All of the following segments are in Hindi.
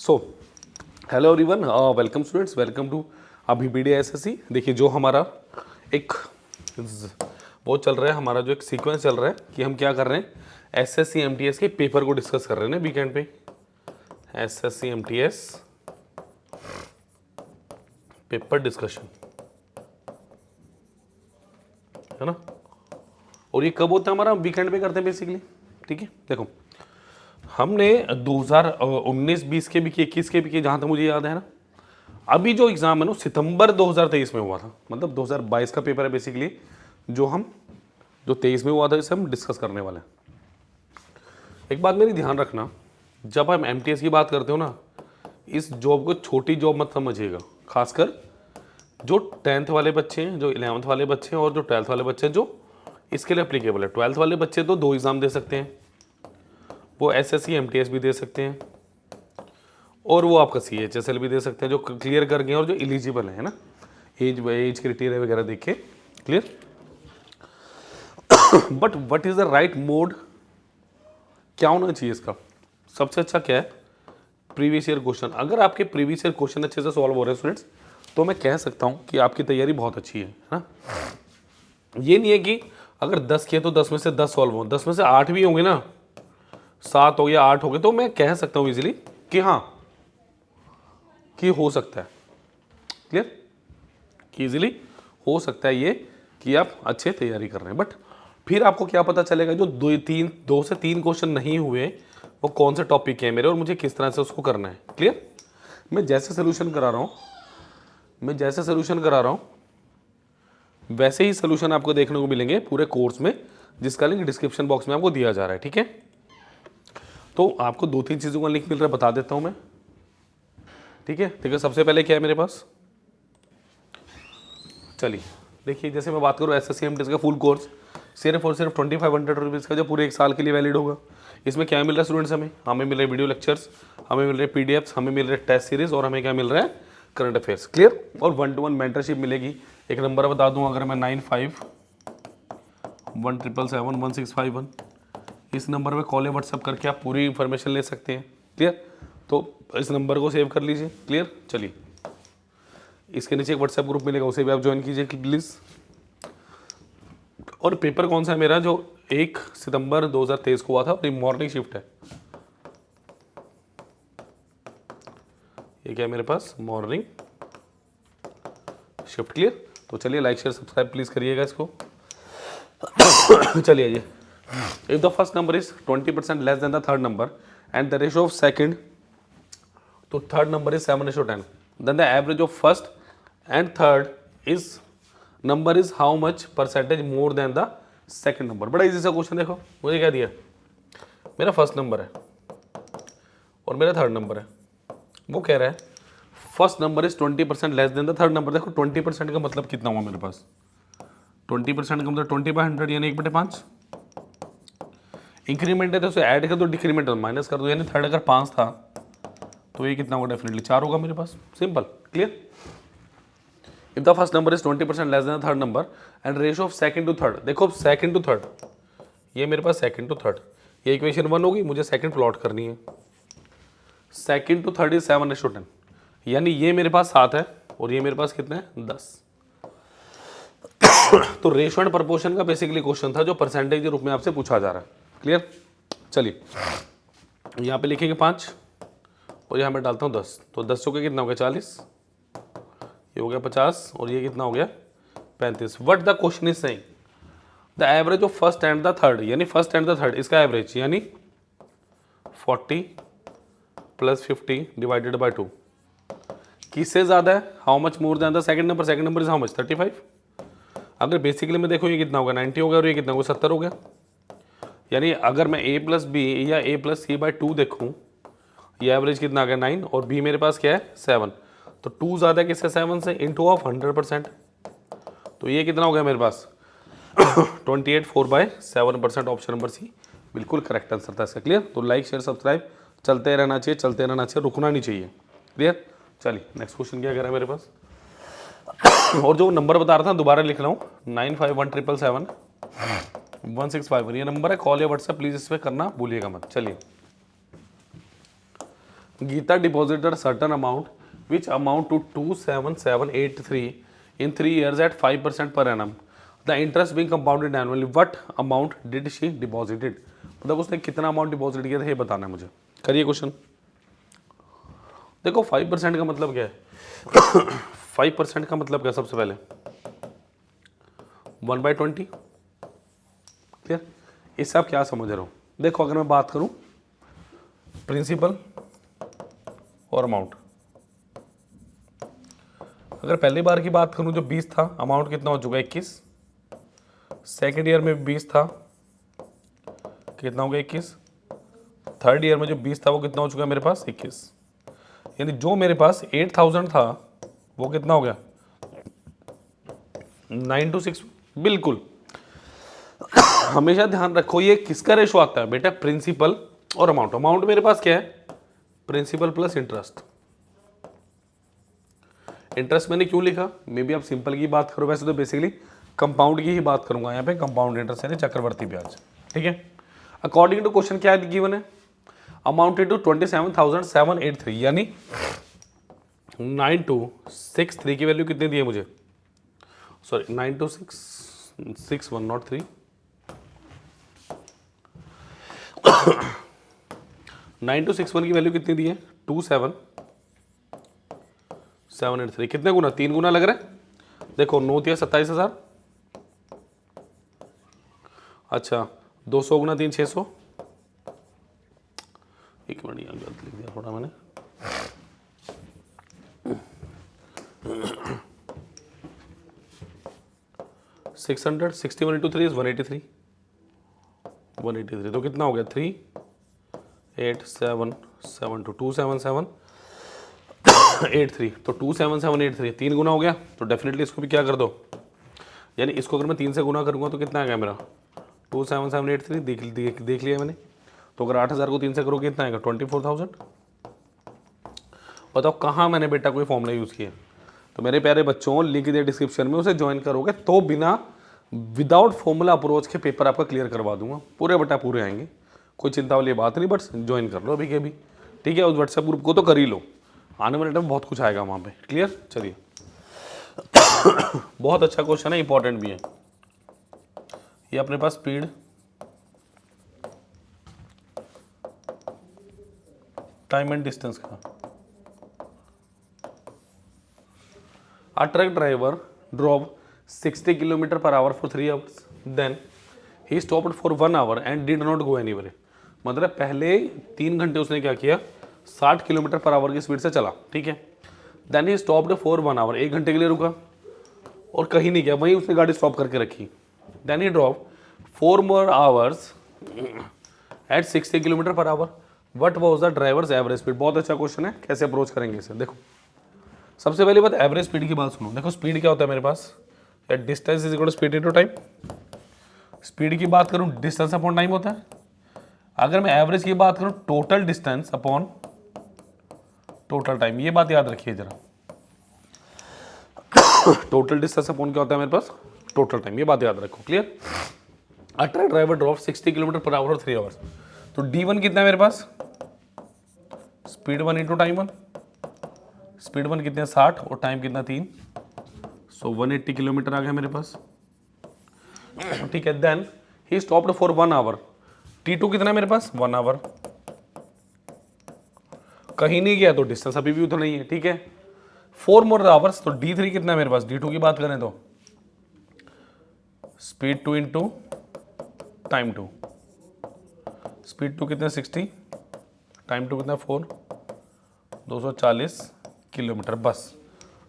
So hello everyone, welcome students, welcome to अभी BDA SSC। देखिए जो हमारा एक वो चल रहा है, हमारा जो एक सीक्वेंस चल रहा है कि हम क्या कर रहे हैं, SSC MTS के पेपर को डिस्कस कर रहे हैं ना वीकेंड पे। SSC MTS पेपर डिस्कशन है ना, और ये कब होता है हमारा, वीकेंड पे करते हैं बेसिकली। ठीक है, देखो हमने 2019-20 के भी किए, 21 के भी किए, जहाँ तक मुझे याद है ना। अभी जो एग्ज़ाम है ना सितंबर 2023 में हुआ था, मतलब 2022 का पेपर है बेसिकली, जो 23 में हुआ था, इसे हम डिस्कस करने वाले हैं। एक बात मेरी ध्यान रखना, जब हम MTS की बात करते हो ना, इस जॉब को छोटी जॉब मत समझिएगा। खासकर जो 10th वाले बच्चे हैं, जो 11th वाले बच्चे हैं और जो 12th वाले बच्चे हैं, जो इसके लिए अप्लीकेबल है। 12th वाले बच्चे तो 2 एग्ज़ाम दे सकते हैं, वो SSC MTS भी दे सकते हैं और वो आपका CHSL भी दे सकते हैं, जो क्लियर कर गए और जो एलिजिबल है ना, एज क्राइटेरिया वगैरह देख के clear. But what is the right mode, क्या होना चाहिए इसका? सबसे अच्छा क्या है, प्रीवियस ईयर क्वेश्चन। अगर आपके प्रीवियस ईयर क्वेश्चन अच्छे से सॉल्व हो रहे हैं स्टूडेंट्स, तो मैं कह सकता हूं कि आपकी तैयारी बहुत अच्छी है ना। ये नहीं है कि अगर 10 किए तो 10 में से 10 सॉल्व हो, 10 में से 8 भी होंगे ना, 7 हो गया 8 हो गए, तो मैं कह सकता हूं इजीली कि हाँ, कि हो सकता है, क्लियर, कि इजीली हो सकता है ये कि आप अच्छे तैयारी कर रहे हैं। बट फिर आपको क्या पता चलेगा, जो 2 से 3 क्वेश्चन नहीं हुए वो कौन से टॉपिक के हैं मेरे, और मुझे किस तरह से उसको करना है, क्लियर। मैं जैसे सोल्यूशन करा रहा हूँ वैसे ही सोल्यूशन आपको देखने को मिलेंगे पूरे कोर्स में, जिसका लिंक डिस्क्रिप्शन बॉक्स में आपको दिया जा रहा है। ठीक है, तो आपको 2-3 चीज़ों का लिंक मिल रहा है, बता देता हूँ मैं। ठीक है, सबसे पहले क्या है मेरे पास, चलिए देखिए, जैसे मैं बात करूँ SSC MTS का फुल कोर्स सिर्फ और सिर्फ 2500 रुपीज़ का, जो पूरे 1 साल के लिए वैलिड होगा। इसमें क्या मिल रहा है स्टूडेंट्स, हमें मिल रहे वीडियो लेक्चर्स, हमें मिल रहे PDFs, हमें मिल रहे टेस्ट सीरीज, और हमें क्या मिल रहा है, करंट अफेयर्स, क्लियर। और 1-to-1 मेंटरशिप मिलेगी। एक नंबर बता दूँ, अगर मैं 9517771651, इस नंबर पर कॉल या व्हाट्सअप करके आप पूरी इन्फॉर्मेशन ले सकते हैं, क्लियर। तो इस नंबर को सेव कर लीजिए, क्लियर। चलिए, इसके नीचे एक व्हाट्सएप ग्रुप मिलेगा, उसे भी आप ज्वाइन कीजिए प्लीज़। और पेपर कौन सा है मेरा, जो 1 सितंबर 2023 को हुआ था, और मॉर्निंग शिफ्ट है। ये क्या है मेरे पास, मॉर्निंग शिफ्ट, क्लियर। तो चलिए लाइक शेयर सब्सक्राइब प्लीज़ करिएगा इसको। चलिए जी, if the first number is 20% less than the third number and the ratio of second, तो third number is 7:10, then the average of first and third is number is how much percentage more than the second number. बड़ा इजी सा क्वेश्चन, देखो मुझे क्या दिया, मेरा फर्स्ट नंबर है और मेरा थर्ड नंबर है। वो कह रहा है first number is 20% less than the third number. देखो 20% का मतलब कितना हुआ मेरे पास, 20% का मतलब 20/100 यानी 1/5। इंक्रीमेंट है तो उसे ऐड कर दो, डिक्रीमेंट माइनस कर दो, यानी थर्ड अगर 5 था तो ये कितना होगा, डेफिनेटली 4 होगा मेरे पास, simple, clear. If the first number is 20% less than third number and ratio of second to third, देखो सेकंड टू थर्ड, ये मेरे पास सेकंड टू थर्ड, ये इक्वेशन 1 होगी, मुझे सेकंड प्लॉट करनी है। सेकंड टू थर्ड इज 7:10, यानी ये मेरे पास 7 है और ये मेरे पास कितना है, 10। तो रेशियो एंड प्रपोर्शन का बेसिकली क्वेश्चन था, जो परसेंटेज के रूप में आपसे पूछा जा रहा है, क्लियर। चलिए यहाँ पे लिखेंगे 5 और यहाँ पे डालता हूँ 10, तो 10 चौके कितना हो गया 40, ये हो गया 50 और ये कितना हो गया 35। What the question is saying, the average of first and the third, यानी फर्स्ट एंड द थर्ड, इसका एवरेज यानी 40 + 50 डिवाइडेड बाय 2, किससे ज़्यादा है, how much more than the second number, second number is how much 35। अगर बेसिकली में देखो ये कितना होगा 90 हो गया और ये कितना होगा 70 हो गया, यानी अगर मैं A + B या A + C/2 देखूँ, ये एवरेज कितना आ गया 9 और B मेरे पास क्या है 7, तो 2 ज़्यादा है किससे 7 से, इंटू ऑफ 100%, तो ये कितना हो गया मेरे पास 28 4/7%। ऑप्शन नंबर C बिल्कुल करेक्ट आंसर था इसका, क्लियर। तो लाइक शेयर सब्सक्राइब चलते रहना चाहिए, चलते रहना चाहिए, रुकना नहीं चाहिए, क्लियर। चलिए नेक्स्ट क्वेश्चन क्या कह रहा है मेरे पास, और जो नंबर बता रहा था दोबारा लिख रहा हूँ, 9517771651, ये नंबर है, कॉल या व्हाट्सएप प्लीज़ इस पर करना भूलिएगा मत। चलिए Geeta deposited certain amount which amount to 27783 in 3 years at 5% per annum. The interest being compounded annually. What amount did she deposited? मतलब उसने कितना अमाउंट डिपॉजिट किया था ये बताना है मुझे। करिए क्वेश्चन। देखो 5% का मतलब क्या है? 5% का मतलब क्या? सबसे पहले 1/20। क्लियर? इससे आप क्या समझ रहे हो? देखो अगर मैं बात करूं प्रिंसिपल और अमाउंट, अगर पहली बार की बात करूं जो 20 था, अमाउंट कितना हो चुका है 21। सेकेंड ईयर में 20 था, कितना हो गया 21। थर्ड ईयर में जो 20 था वो कितना हो चुका है मेरे पास 21। यानी जो मेरे पास 8000 था वो कितना हो गया 9 to 6। बिल्कुल। हमेशा ध्यान रखो ये किसका रेशो आता है बेटा? प्रिंसिपल और अमाउंट। अमाउंट मेरे पास क्या है? Principal plus interest. इंटरेस्ट मैंने क्यों लिखा? मे बी आप सिंपल की बात करो, वैसे तो बेसिकली कंपाउंड की ही बात करूंगा यहाँ पे, कंपाउंड इंटरेस्ट यानी चक्रवर्ती ब्याज। ठीक है। अकॉर्डिंग टू क्वेश्चन क्या गिवन है? अमाउंटेड टू 27,783 यानी 9263 की वैल्यू कितनी दी है मुझे? Sorry 9261 not 3। 9261 की वैल्यू कितनी दी है? 27783। कितने गुना? 3 गुना लग रहा है। देखो 9 दिया 27,000। अच्छा 200 गुना 3 600। एक मिनट यहाँ गलत लिख दिया थोड़ा मैंने। Six 61 into 3 is 183। 183 तो कितना हो गया 38772 27783। तो 27783 3 गुना हो गया, तो डेफिनेटली इसको भी क्या कर दो, यानी इसको अगर मैं 3 से गुना करूँगा तो कितना आ गया मेरा 27783। देख लिया मैंने। तो अगर 8000 को 3 से करोगे कितना आएगा 24,000। बताओ कहाँ मैंने बेटा कोई फॉर्मूला यूज़ किया? तो मेरे प्यारे बच्चों लिंक दिया डिस्क्रिप्शन में, उसे ज्वाइन करोगे तो बिना विदाउट फॉर्मूला अप्रोच के पेपर आपका क्लियर करवा दूंगा। पूरे बेटा पूरे आएंगे, कोई चिंता वाली बात नहीं। बट ज्वाइन कर लो अभी के अभी। ठीक है, उस व्हाट्सएप ग्रुप को तो कर ही लो, आने वाले टाइम बहुत कुछ आएगा वहाँ पे। क्लियर? चलिए बहुत अच्छा क्वेश्चन है, इंपॉर्टेंट भी है ये। अपने पास स्पीड, टाइम एंड डिस्टेंस का। A truck driver drove 60 kilometre per our for 3 hours. Then he stopped for 1 hour and did not go anywhere. मतलब पहले 3 घंटे उसने क्या किया 60 किलोमीटर पर आवर की स्पीड से चला। ठीक है। Then he stopped for 1 hour, 1 घंटे के लिए रुका और कहीं नहीं गया, वहीं उसने गाड़ी स्टॉप करके रखी। Then he drove 4 more hours at 60 kilometre per our. What was the driver's average speed? बहुत अच्छा क्वेश्चन है, कैसे अप्रोच करेंगे इसे? देखो सबसे पहली बात एवरेज स्पीड की बात सुनो। देखो स्पीड क्या होता है मेरे पास, या distance is equal to speed into time. Speed की बात करूं डिस्टेंस अपॉन टाइम होता है। अगर मैं एवरेज की बात करूं total distance upon total time. ये बात याद रखिए जरा, टोटल डिस्टेंस अपॉन क्या होता है मेरे पास टोटल टाइम। ये बात याद रखो। Clear? A truck driver drop 60 kilometre per hour 3 hours. तो D1 कितना है मेरे पास? Speed 1 into time 1। स्पीड 1 कितने 60 और टाइम कितना 3, सो 180 किलोमीटर आ गया मेरे पास। ठीक है। Then he stopped for 1 hour. T2 कितना है मेरे पास 1 आवर। कहीं नहीं गया तो डिस्टेंस अभी भी उतना नहीं है। ठीक है। 4 मोर आवर्स, तो D3 कितना है मेरे पास? D2 की बात करें तो स्पीड 2 इंटू टाइम 2। स्पीड 2 कितना 60, टाइम 2 कितना 4, 240 किलोमीटर। बस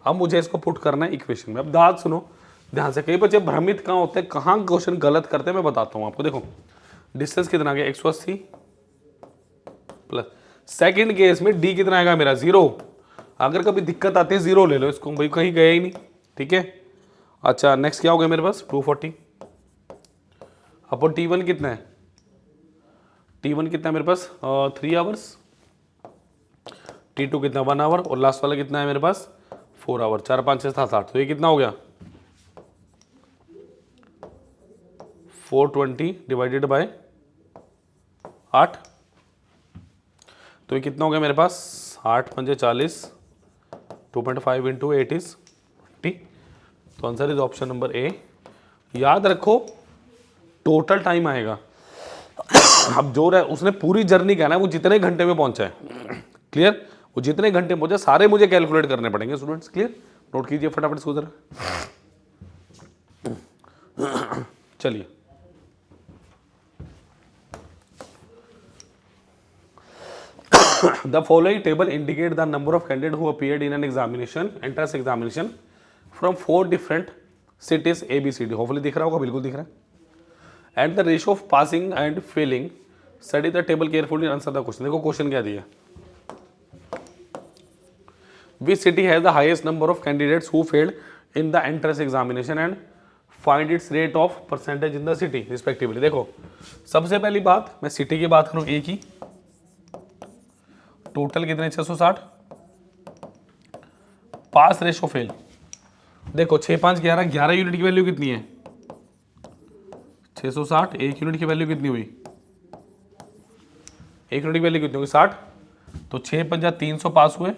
अब मुझे इसको पुट करना है इक्वेशन में। अब बात सुनो ध्यान से, कई बच्चे भ्रमित कहाँ होते हैं, कहाँ क्वेश्चन गलत करते हैं, मैं बताता हूँ आपको। देखो डिस्टेंस कितना आ गया 180 प्लस, सेकंड केस में डी कितना आएगा मेरा 0। अगर कभी दिक्कत आती है 0 ले लो इसको, भाई कहीं गया ही नहीं। ठीक है। अच्छा नेक्स्ट क्या हो गया मेरे पास 240 अपॉन T1 कितना है? T1 कितना है मेरे पास 3 आवर्स। T2 कितना 1 आवर और लास्ट वाला कितना है मेरे पास 4 आवर। 4 5 6 7 8, तो ये कितना हो गया 420 डिवाइडेड बाय 8। तो ये कितना हो गया मेरे पास 8 पंजे 40, 2.5 इंटू 8 इज 20। तो answer is option number A. याद रखो टोटल टाइम आएगा। अब जो रहा उसने पूरी जर्नी कहना है वो जितने घंटे में पहुंचा है। क्लियर? वो जितने घंटे में पहुंचा सारे मुझे कैलकुलेट करने पड़ेंगे स्टूडेंट्स। क्लियर? नोट कीजिए फटाफट इसको जरा। चलिए The following table indicate the number of candidates who appeared in an examination, entrance examination from 4 different cities A, B, C, D. Hopefully दिख रहा होगा, बिल्कुल दिख रहा है। And the ratio of passing and failing. Study the table carefully and answer the question. देखो क्वेश्चन क्या दिया। Which city has the highest number of candidates who failed in the entrance examination and find its rate of percentage in the city respectively. देखो सबसे पहली बात मैं सिटी की बात करूँ ए की, टोटल कितने 660, पास रेशो फेल देखो 6 5 11 11 यूनिट की वैल्यू कितनी है 660, एक यूनिट की वैल्यू कितनी हुई, एक यूनिट की वैल्यू कितनी हुई 60, तो 6 पंजा 300 पास हुए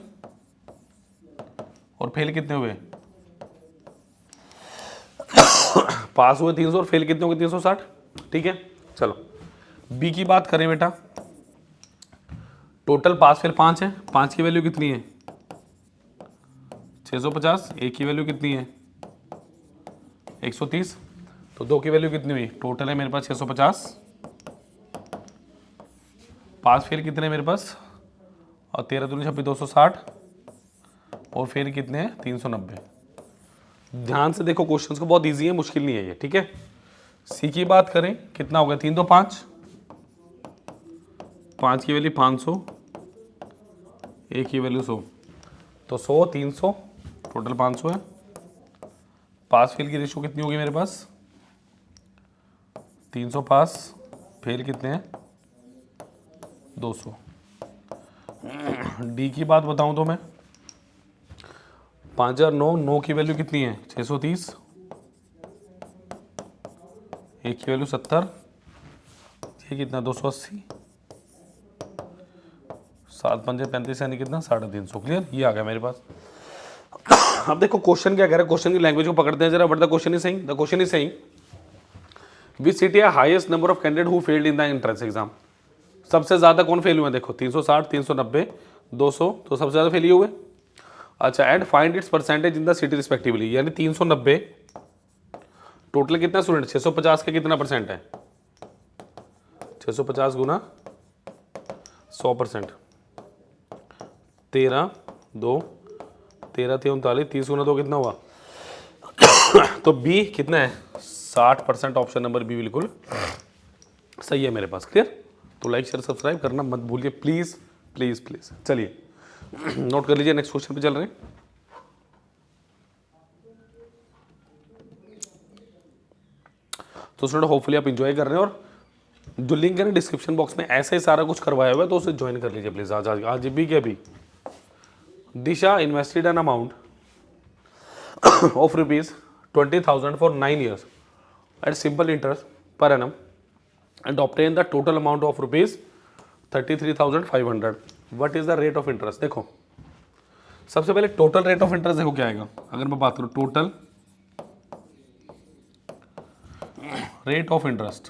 और फेल कितने हुए, पास हुए 300 और फेल कितने हो गए 360। ठीक है चलो बी की बात करें बेटा, टोटल पास फेल 5 है, 5 की वैल्यू कितनी है 650, एक की वैल्यू कितनी है 130, तो 2 की वैल्यू कितनी हुई, टोटल है मेरे पास 650, पास फेल कितने हैं मेरे पास और 13 दूनी 26 260 और फेल कितने हैं 390। ध्यान से देखो क्वेश्चंस को, बहुत इजी है, मुश्किल नहीं है ये। ठीक है सी की बात करें कितना हो गया 3 तो 5, 5 की वैल्यू 500, एक की वैल्यू 100, तो 100 300 टोटल 500 है। पास फेल की रेशो कितनी होगी मेरे पास 300 पास, फेल कितने हैं 200। डी की बात बताऊं तो मैं 5009, 9 की वैल्यू कितनी है 630, एक की वैल्यू 70, ये कितना 280, 7 पंजे 35 यानी कितना 350। क्लियर? ये आ गया मेरे पास। अब देखो क्वेश्चन क्या कह रहा है, क्वेश्चन की लैंग्वेज को पकड़ते हैं जरा। But the question is saying, the question is saying which city है highest number of candidate who failed in the entrance exam. सबसे ज्यादा कौन फेल हुए देखो 360, 390, 200, तो सबसे ज्यादा फेल हुए। अच्छा and find its percentage in the city respectively, यानी 390 टोटल कितना स्टूडेंट 650 के कितना परसेंट है 650 गुना 100%, 13 2 13 39 30 गुना 2 कितना हुआ तो बी कितना है 60%, ऑप्शन नंबर बी बिल्कुल सही है मेरे पास। क्लियर? तो लाइक शेयर सब्सक्राइब करना मत भूलिए प्लीज प्लीज प्लीज। चलिए नोट कर लीजिए, नेक्स्ट क्वेश्चन पे चल रहे हैं। तो स्टूडेंट होपफुली आप इंजॉय कर रहे हैं और जो लिंक है ना डिस्क्रिप्शन बॉक्स में ऐसे ही सारा कुछ करवाया हुआ है, तो उसे ज्वाइन कर लीजिए प्लीज आज भी के भी। Disha invested an amount of ₹20,000 for 9 years at simple interest per annum and obtain the total amount of ₹33,500। What is the rate of interest. देखो सबसे पहले टोटल रेट ऑफ इंटरेस्ट देखो क्या आएगा, अगर मैं बात करूं टोटल रेट ऑफ इंटरेस्ट,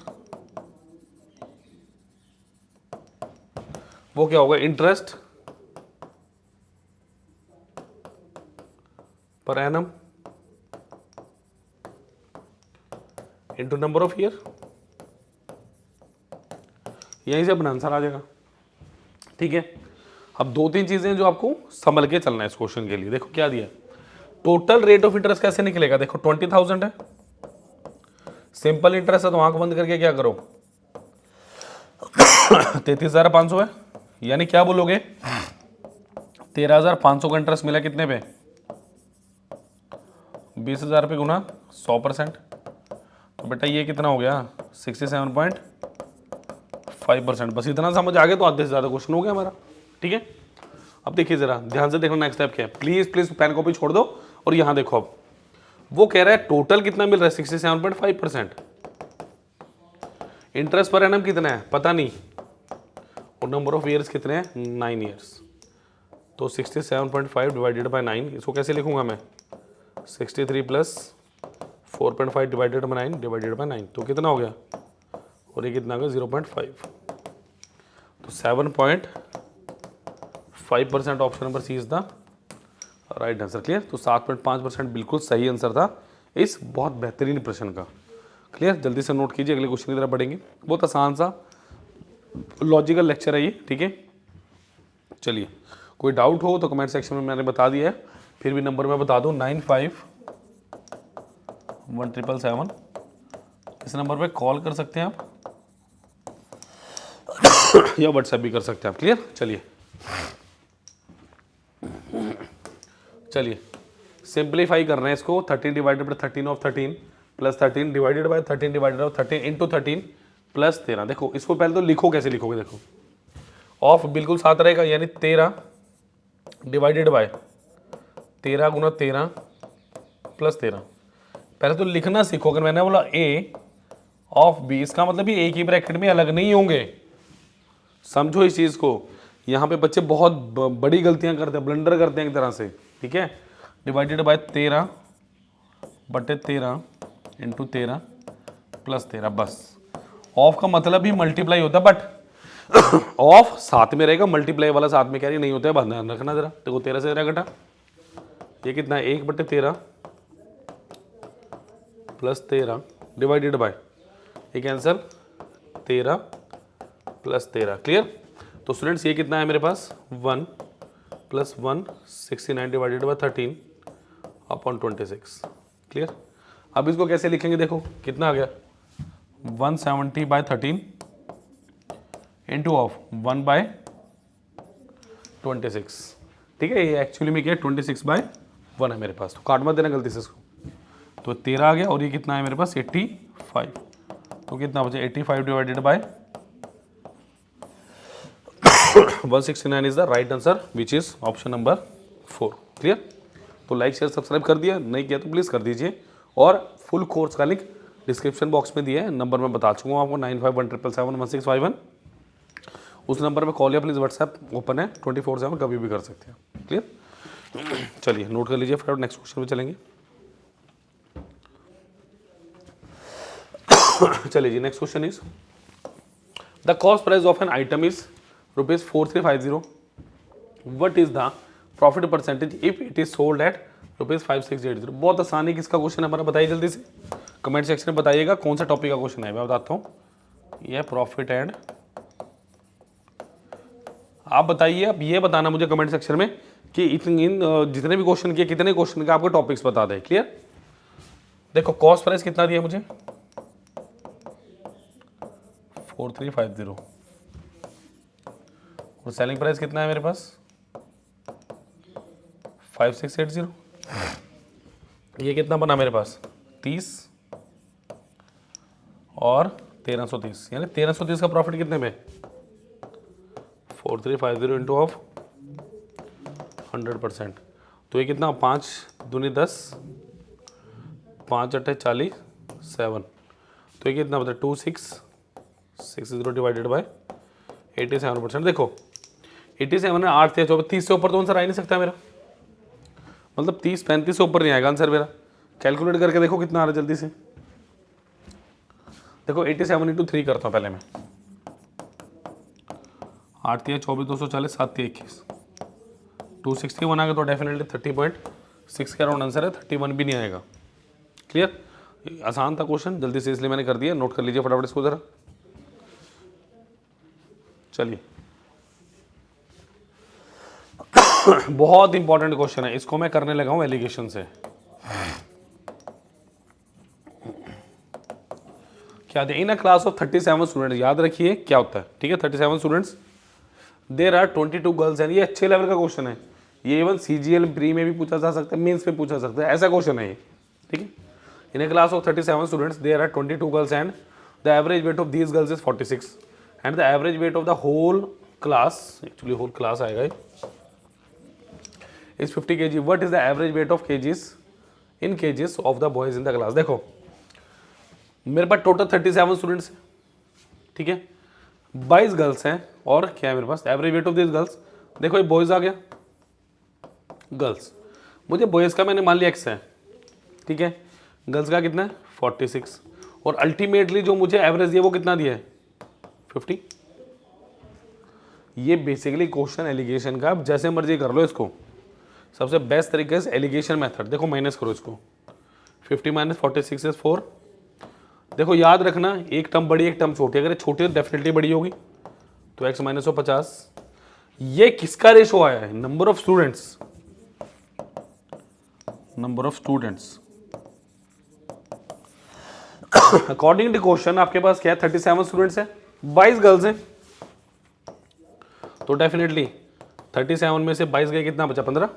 वो क्या होगा interest per annum into number of year, यहीं से अपना आंसर आ जाएगा। ठीक है अब 2-3 चीजें जो आपको संभल के चलना है इस क्वेश्चन के लिए। देखो क्या दिया टोटल रेट ऑफ इंटरेस्ट कैसे निकलेगा, देखो 20,000 है, सिंपल इंटरेस्ट है तो आंख बंद करके क्या करो 33,500 है, यानी क्या बोलोगे 13,500 का इंटरेस्ट मिला कितने पे 20,000 पे गुना 100%, तो बेटा ये कितना हो गया 67.5%। बस इतना समझ आ गया तो आधे से ज्यादा क्वेश्चन हो गया हमारा। ठीक है अब देखिए जरा ध्यान से देखो नेक्स्ट स्टेप क्या है, प्लीज प्लीज पेन कॉपी छोड़ दो और यहां देखो। अब वो कह रहा है टोटल कितना मिल रहा है 67.5%, इंटरेस्ट पर एनम कितना है पता नहीं, और नंबर ऑफ ईयर्स कितने हैं, 9 ईयर्स। तो 67.5 डिवाइडेड बाई 9, इसको कैसे लिखूंगा मैं, 63 plus 4.5 divided by 9 divided by 9, तो कितना हो गया, और ये कितना आ गया 0.5। तो 7.5% option number C is the right answer. Clear. तो 7.5% बिल्कुल सही आंसर था इस बहुत बेहतरीन प्रश्न का। क्लियर। जल्दी से नोट कीजिए, अगले क्वेश्चन की तरफ बढ़ेंगे। बहुत आसान सा लॉजिकल लेक्चर है ये, ठीक है। चलिए, कोई डाउट हो तो कमेंट सेक्शन में मैंने बता दिया है, फिर भी नंबर मैं बता दूं 951777। इस नंबर पे कॉल कर सकते हैं आप या व्हाट्सएप भी कर सकते हैं आप। क्लियर। चलिए सिंप्लीफाई कर रहे हैं इसको। 13 divided by 13 of 13 plus 13 divided by 13 divided of 13 into 13 plus 13। देखो इसको पहले तो लिखो, कैसे लिखोगे, देखो ऑफ बिल्कुल साथ रहेगा, यानी 13 डिवाइडेड बाय 13 गुना 13 प्लस 13। पहले तो लिखना सीखो। अगर मैंने बोला ए ऑफ बी, इसका मतलब ये एक ही ब्रैकेट में अलग नहीं होंगे, समझो इस चीज़ को। यहाँ पे बच्चे बहुत बड़ी गलतियाँ करते हैं, ब्लंडर करते हैं एक तरह से, ठीक है। डिवाइडेड बाय 13 बटे 13 इंटू 13 प्लस 13, बस। ऑफ का मतलब ही मल्टीप्लाई होता है, बट ऑफ साथ में रहेगा, मल्टीप्लाई वाला साथ में कैरी नहीं होता है, बात ध्यान रखना जरा। देखो 13 से 13 घटा, ये कितना है 1 बटे 13 प्लस 13 डिवाइडेड बाय, ये कैंसल 13 प्लस 13। क्लियर। तो स्टूडेंट्स ये कितना है मेरे पास 1 plus 1 69 divided by 13 upon 26। Clear. अब इसको कैसे लिखेंगे, देखो कितना आ गया 170 बाय 13 इंटू ऑफ 1 बाय 26। ठीक है। ये एक्चुअली में क्या है 26 बाय 1 है मेरे पास, तो काट मत देना गलती से इसको। तो 13 आ गया, और ये कितना है मेरे पास 85। तो कितना बचा 85 divided by 169 is the right answer, which is option number 4। Clear. तो लाइक शेयर सब्सक्राइब कर दिया, नहीं किया तो प्लीज़ कर दीजिए। और फुल कोर्स का लिंक डिस्क्रिप्शन बॉक्स में दिया है, नंबर मैं बता चुका हूँ आपको 9517771651। उस नंबर पे कॉल या प्लीज़ व्हाट्सएप ओपन है 24/7, कभी भी कर सकते हैं। क्लियर। चलिए नोट कर लीजिए, फिर नेक्स्ट क्वेश्चन पे चलेंगे। चलिए जी, next question is the cost price of an item is ₹4350। What is the profit percentage if it is sold at ₹5680। बहुत आसानी किसका क्वेश्चन है हमारा, बताइए जल्दी से कमेंट सेक्शन में बताइएगा कौन सा टॉपिक का क्वेश्चन है। मैं बताता हूँ, यह प्रॉफिट एंड, आप बताइए। अब ये बताना मुझे कमेंट सेक्शन में कि इन जितने भी क्वेश्चन किए कितने क्वेश्चन के आपको टॉपिक्स बता दें। क्लियर। देखो कॉस्ट प्राइस कितना दिया मुझे 4350, और सेलिंग प्राइस कितना है मेरे पास 5680। ये कितना बना मेरे पास 30 और 1330, यानी 1330 का प्रॉफिट कितने में 4350 इंटू ऑफ 100%। तो ये कितना 5 दूनी 10, 5 8 40 7। तो ये कितना बता 2660 डिवाइडेड बाय 87%। देखो 87 है 8 से 24, 30 से ऊपर तो आंसर आ ही नहीं सकता मेरा, मतलब 30-35 से ऊपर नहीं आएगा आंसर मेरा। कैलकुलेट करके देखो कितना आ रहा है जल्दी से। देखो 87 इंटू 3 करता हूँ पहले मैं, 8 3 24 240 7 3 21 261 आ गया, तो डेफिनेटली 30.6 का राउंड आंसर है, 31 भी नहीं आएगा। क्लियर। आसान था क्वेश्चन, जल्दी से इसलिए मैंने कर दिया, नोट कर लीजिए फटाफट इसको जरा। चलिए बहुत इंपॉर्टेंट क्वेश्चन है, इसको मैं करने लगा हूं एलिगेशन से। क्या in a class of 37 students, याद रखिए क्या होता है, ठीक है। 37 students, there are 22 girls and, ये अच्छे लेवल का क्वेश्चन है, ये इवन CGL प्री में भी पूछा जा सकता है, मेंस में पूछा जा सकता है, ऐसा क्वेश्चन है ये, ठीक है। In a class of 37 students, there are 22 girls and the average weight of these girls is 46 and the average weight of the whole class, actually whole class आएगा is 50 kg. What is the average weight of kgs in kgs of the boys in the class? देखो मेरे पास टोटल 37 स्टूडेंट्स, ठीक है। 22 गर्ल्स हैं और क्या है मेरे पास average weight of this girls. देखो ये बॉयज़ आ गया, गर्ल्स, मुझे बॉयज़ का मैंने मान लिया x है, ठीक है, गर्ल्स का कितना है 46, और अल्टीमेटली जो मुझे एवरेज दिया वो कितना दिया है 50। ये बेसिकली क्वेश्चन एलिगेशन का, आप जैसे मर्जी कर लो इसको, सबसे बेस्ट तरीके से एलिगेशन मेथड। देखो माइनस करो इसको, 50 माइनस 46 इज 4। देखो याद रखना एक टर्म बड़ी एक टर्म छोटी, अगर ये छोटी तो डेफिनेटली बड़ी होगी, तो x माइनस 50। ये किसका रेशो आया है, number of students, number of students according to question आपके पास क्या है 37 स्टूडेंट्स है, 22 गर्ल्स हैं, तो डेफिनेटली 37 में से 22 गए, कितना बचा 15।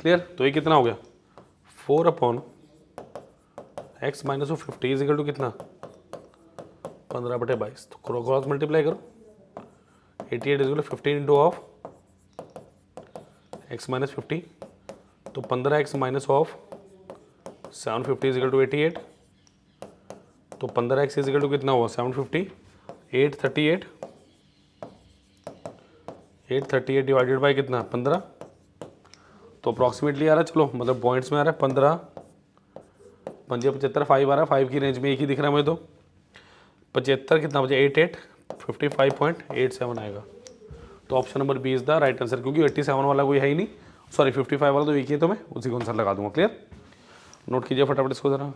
क्लियर, तो ये कितना हो गया 4 upon x minus 50 is equal to कितना 15/22। तो क्रॉस मल्टीप्लाई करो, 88 is equal to 15 into of x minus 50, तो 15x minus of 750 is equal to 88, तो 15x इज इक्वल टू कितना हुआ 750, 838, 838 डिवाइडेड बाई कितना 15, तो अप्रॉक्सीमेटली आ रहा है, चलो मतलब पॉइंट्स में आ रहा है 15, 75, 5 आ रहा है, 5 की रेंज में एक ही दिख रहा है मुझे, तो 75 कितना बचा 88, 55.87 आएगा। तो option number B is the right answer, क्योंकि 87 वाला कोई है ही नहीं, सॉरी 55 वाला तो एक ही है, तो मैं उसी को आंसर लगा दूंगा। क्लियर, नोट कीजिए फटाफट इसको जरा।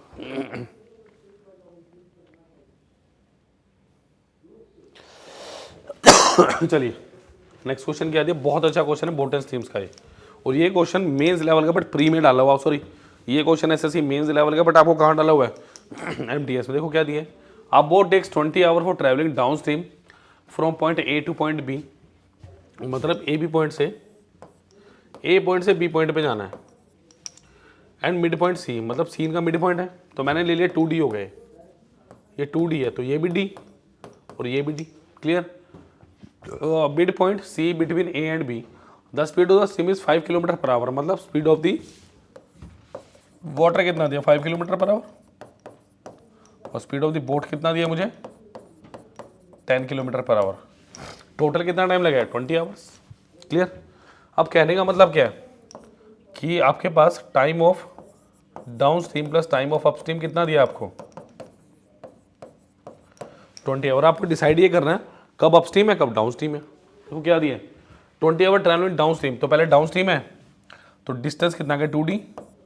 चलिए नेक्स्ट क्वेश्चन क्या दिया, बहुत अच्छा क्वेश्चन है बोटन स्ट्रीम्स का ये, और ये क्वेश्चन मेंस लेवल का बट प्री में डाला हुआ, सॉरी ये क्वेश्चन एसएससी मेंस लेवल का बट आपको कहाँ डाला हुआ है एमटीएस में। देखो क्या दिया है, a boat takes 20 hour for travelling downstream from point A to point B, मतलब ए बी पॉइंट से ए पॉइंट से बी पॉइंट पे जाना है, एंड मिड पॉइंट सी, मतलब सी का मिड पॉइंट है, तो मैंने ले लिया 2D हो गए, ये 2D है तो ये भी D और ये भी D। Clear, mid point C between A and B, the speed of the stream is 5 kilometre per hour, मतलब स्पीड ऑफ द वाटर कितना दिया 5 किलोमीटर पर आवर, और स्पीड ऑफ द बोट कितना दिया मुझे 10 किलोमीटर पर आवर। टोटल कितना टाइम लगेगा 20 आवर्स। क्लियर, अब कहने का मतलब क्या है कि आपके पास time of down stream plus time of up stream कितना दिया आपको 20 आवर। आपको डिसाइड ये करना है कब अप स्ट्रीम है कब डाउन स्ट्रीम है। तो क्या दिया 20 आवर ट्रैवलिंग डाउन स्ट्रीम, तो पहले डाउन स्ट्रीम है तो डिस्टेंस कितना है 2D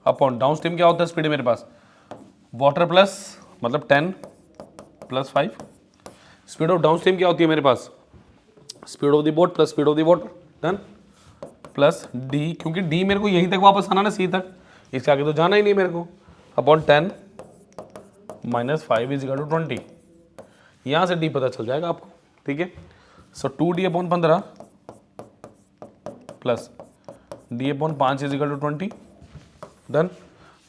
अपॉन डाउन स्ट्रीम क्या होता है स्पीड मेरे पास वाटर प्लस मतलब 10 plus 5, speed of down stream क्या होती है मेरे पास speed of the boat plus speed of the water, done, plus D, क्योंकि डी मेरे को यहीं तक वापस आना ना सी तक, इसके आगे तो जाना ही नहीं मेरे को, upon 10 minus 5 is equal to 20, यहाँ से डी पता चल जाएगा आपको। ठीक है, so 2D upon 15 plus D upon 5 is equal to 20, done.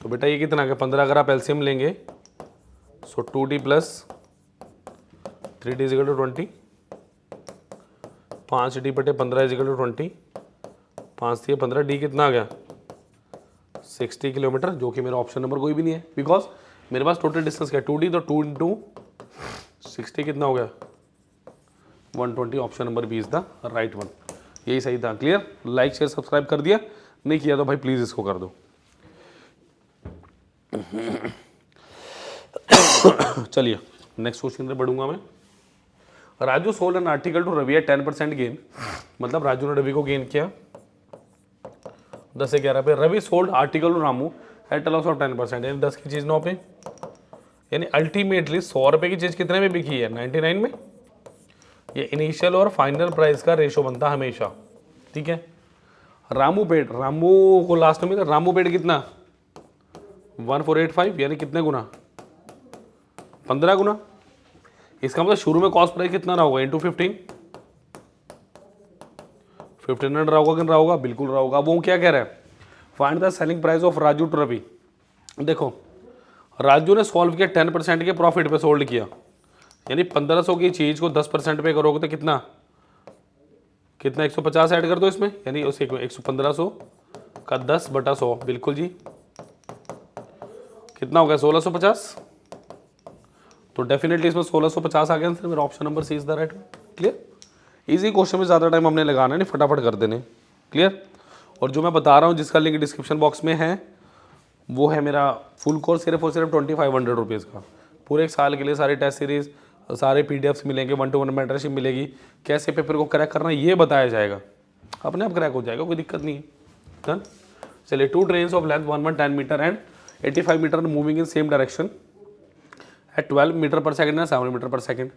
तो बेटा ये कितना आ गया 15, अगर आप एलसीएम लेंगे so 2D plus 3D is equal to 20, 5D बटे 15 इज इक्वल टू 20, 5 थी 15, डी कितना आ गया 60 किलोमीटर, जो कि मेरा ऑप्शन नंबर कोई भी नहीं है बिकॉज मेरे पास टोटल डिस्टेंस क्या है 2D, तो 2 इंटू 60 कितना हो गया 120, option number B is the right one, यही सही था। क्लियर, लाइक शेयर सब्सक्राइब कर दिया, नहीं किया तो भाई प्लीज इसको कर दो। चलिए नेक्स्ट क्वेश्चन पे बढ़ूंगा मैं। Raju sold an article to Ravi 10% gain, मतलब राजू ने रवि को गेन किया 10 से 11 पे, Ravi sold article to Ramu at loss of 10%, यानी 10 की चीज 9 पे, यानी अल्टीमेटली 100 रुपए की चीज कितने में बिकी है 99 में। ये इनिशियल और फाइनल प्राइस का रेशो बनता है हमेशा। ठीक है, रामू पेड, रामू को लास्ट में रामू पेड कितना 1485, यानी कितने गुना 15 गुना। इसका मतलब शुरू में कॉस्ट प्राइस कितना रहा होगा इंटू 15, 1500 रहा होगा कि नहीं रहा होगा, बिल्कुल रहा होगा। वो क्या कह रहा है find the selling price of Raju to Ravi. देखो राजू ने सॉल्व किया 10% के प्रॉफिट पे सोल्ड किया, यानी 1500 की चीज को 10% पे करोगे तो कितना कितना 150 ऐड कर दो इसमें, यानी उसे 1500 का 10/100, बिल्कुल जी कितना हो गया 1650, तो डेफिनेटली इसमें 1650 आ गया आंसर मेरा। Option number C is the right. Clear, easy question में ज़्यादा टाइम हमने लगाना नहीं, फटाफट कर देने। क्लियर, और जो मैं बता रहा हूँ जिसका लिंक डिस्क्रिप्शन बॉक्स में है वो है मेरा फुल कोर्स, सिर्फ और सिर्फ 2500 रुपीज़ का। पूरे एक साल के लिए सारे टेस्ट सीरीज, सारे पीडीएफ्स मिलेंगे, 1-to-1 मेंटरशिप मिलेगी, कैसे पेपर को क्रैक करना ये बताया जाएगा, अपने आप क्रैक हो जाएगा, कोई दिक्कत नहीं है। डन। चलिए, 2 trains of length 10 metre and 85 metre moving in same direction at 12 metre per second and 7 metre per second,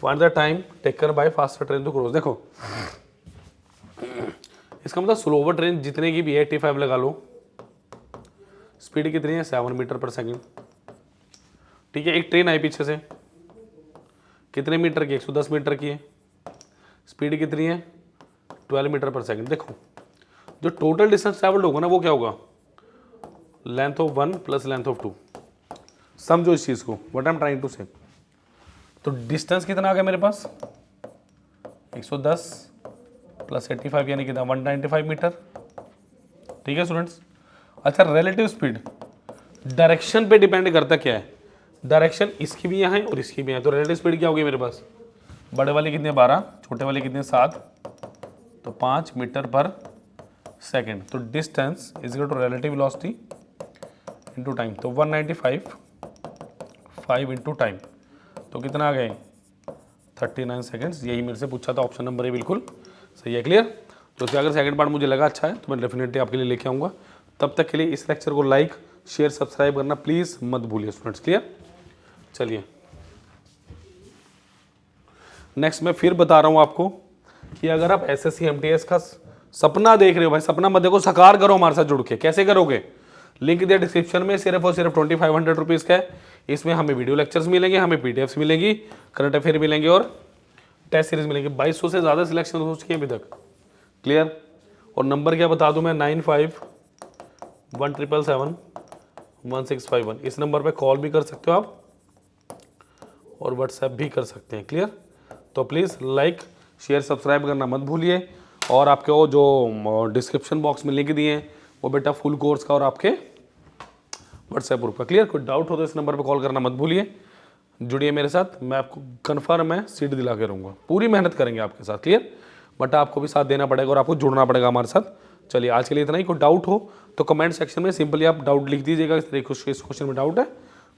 find the time taken by faster train to cross. देखो इसका मतलब स्लोवर ट्रेन जितने की भी है 85 लगा लो, स्पीड कितनी है 7 मीटर पर सेकंड। ठीक है, एक ट्रेन आई पीछे से, कितने मीटर की, 110 मीटर की है, स्पीड कितनी है 12 मीटर पर सेकंड। देखो जो टोटल डिस्टेंस ट्रैवल्ड होगा ना वो क्या होगा, length of 1 plus length of 2। समझो इस चीज को, what I am trying to say. तो डिस्टेंस कितना आ गया मेरे पास 110 प्लस 85 यानी कितना 195 मीटर। ठीक है स्टूडेंट्स। अच्छा, रिलेटिव स्पीड डायरेक्शन पे डिपेंड करता क्या है, डायरेक्शन इसकी भी यहाँ है और इसकी भी है, तो रिलेटिव स्पीड क्या होगी मेरे पास, बड़े वाले कितने 12, छोटे वाले कितने 7, तो 5 मीटर पर सेकेंड। तो distance is equal to relative velocity into time, तो 195 5 इंटू टाइम, तो कितना आ गए 39 सेकेंड्स। यही मेरे से पूछा था, ऑप्शन नंबर ए बिल्कुल सही है। क्लियर, तो इसका अगर सेकंड पार्ट मुझे लगा अच्छा है तो मैं डेफिनेटली आपके लिए लेके आऊँगा। तब तक के लिए इस लेक्चर को लाइक शेयर सब्सक्राइब करना प्लीज़ मत भूलिए स्टूडेंट्स। क्लियर, चलिए नेक्स्ट मैं फिर बता रहा हूँ आपको कि अगर आप एसएससी एमटीएस का सपना देख रहे हो, भाई सपना मत देखो, साकार करो हमारे साथ जुड़ के। कैसे करोगे, लिंक दिया डिस्क्रिप्शन में, सिर्फ और सिर्फ 2500 रुपीज़ का है। इसमें हमें वीडियो लेक्चर्स मिलेंगे, हमें पीडीएफ्स मिलेंगी, करंट अफेयर मिलेंगे और टेस्ट सीरीज मिलेंगे। 2200 से ज़्यादा सिलेक्शन हो चुकी है अभी तक। क्लियर, और नंबर क्या बता दूं मैं, 9517771651। इस नंबर पे कॉल भी कर सकते हो आप और व्हाट्सएप भी कर सकते हैं। क्लियर, तो प्लीज़ लाइक शेयर सब्सक्राइब करना मत भूलिए। और आपके वो जो डिस्क्रिप्शन बॉक्स में लिंक दिए हैं वो बेटा फुल कोर्स का और आपके व्हाट्सएप ग्रुप का। क्लियर, कोई डाउट हो तो इस नंबर पे कॉल करना मत भूलिए। जुड़िए मेरे साथ, मैं आपको कन्फर्म है सीट दिला के रहूँगा, पूरी मेहनत करेंगे आपके साथ। क्लियर, बट आपको भी साथ देना पड़ेगा और आपको जुड़ना पड़ेगा हमारे साथ। चलिए आज के लिए इतना ही। कोई डाउट हो तो कमेंट सेक्शन में सिंपली आप डाउट लिख दीजिएगा, इस क्वेश्चन में डाउट है।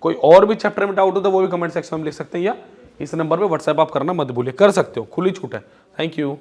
कोई और भी चैप्टर में डाउट हो तो वो भी कमेंट सेक्शन में लिख सकते हैं, या इस नंबर पे व्हाट्सएप आप करना मत भूलिए। कर सकते हो, खुली छूट है। Thank you.